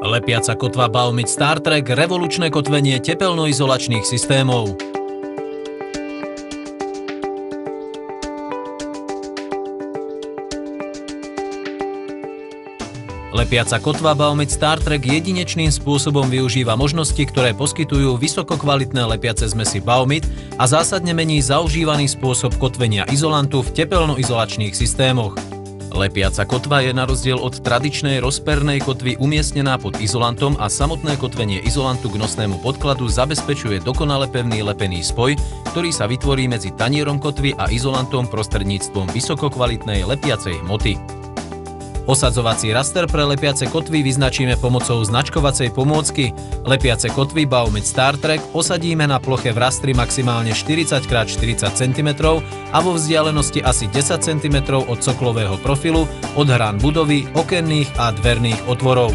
Lepiaca kotva Baumit Star Trek, revolučné kotvenie tepelnoizolačných systémov. Lepiaca kotva Baumit Star Trek jedinečným spôsobom využíva možnosti, ktoré poskytujú vysokokvalitné lepiace zmesi Baumit a zásadne mení zaužívaný spôsob kotvenia izolantu v tepelnoizolačných systémoch. Lepiaca kotva je na rozdiel od tradičnej rozpernej kotvy umiestnená pod izolantom a samotné kotvenie izolantu k nosnému podkladu zabezpečuje dokonale pevný lepený spoj, ktorý sa vytvorí medzi tanierom kotvy a izolantom prostredníctvom vysokokvalitnej lepiacej hmoty. Osadzovací raster pre lepiace kotvy vyznačíme pomocou značkovacej pomôcky. Lepiace kotvy Baumit Star Trek osadíme na ploche v rastri maximálne 40x40 cm a vo vzdialenosti asi 10 cm od coklového profilu, od hrán budovy, okenných a dverných otvorov.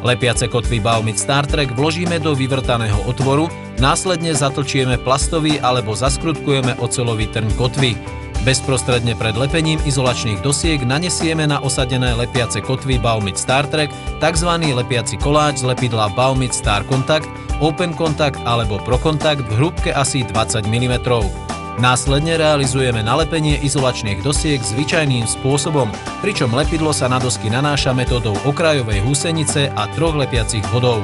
Lepiace kotvy Baumit Star Trek vložíme do vyvrtaného otvoru, následne zatlčieme plastový alebo zaskrutkujeme oceľový trň kotvy. Bezprostredne pred lepením izolačných dosiek nanesieme na osadené lepiace kotvy Baumit Star Trek tzv. Lepiaci koláč z lepidla Baumit Star Contact, Open Contact alebo Pro Contact v hrúbke asi 20 mm. Následne realizujeme nalepenie izolačných dosiek zvyčajným spôsobom, pričom lepidlo sa na dosky nanáša metódou okrajovej húsenice a 3 lepiacich bodov.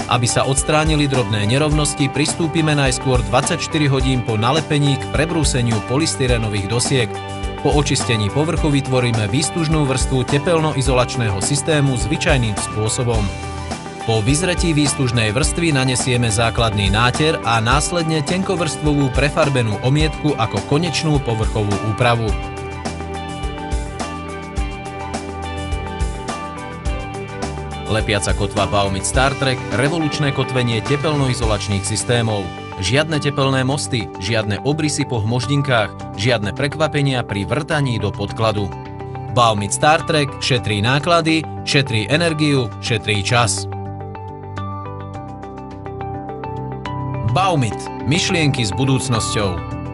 Aby sa odstránili drobné nerovnosti, pristúpime najskôr 24 hodín po nalepení k prebrúseniu polystyrenových dosiek. Po očistení povrchu vytvoríme výstužnú vrstvu tepelnoizolačného systému zvyčajným spôsobom. Po vyzretí výstužnej vrstvy nanesieme základný náter a následne tenkovrstvovú prefarbenú omietku ako konečnú povrchovú úpravu. Lepiaca kotva Baumit Star Trek, revolučné kotvenie tepelnoizolačných systémov. Žiadne tepelné mosty, žiadne obrysy po hmoždinkách, žiadne prekvapenia pri vrtaní do podkladu. Baumit Star Trek šetrí náklady, šetrí energiu, šetrí čas. Baumit. Myšlienky s budúcnosťou.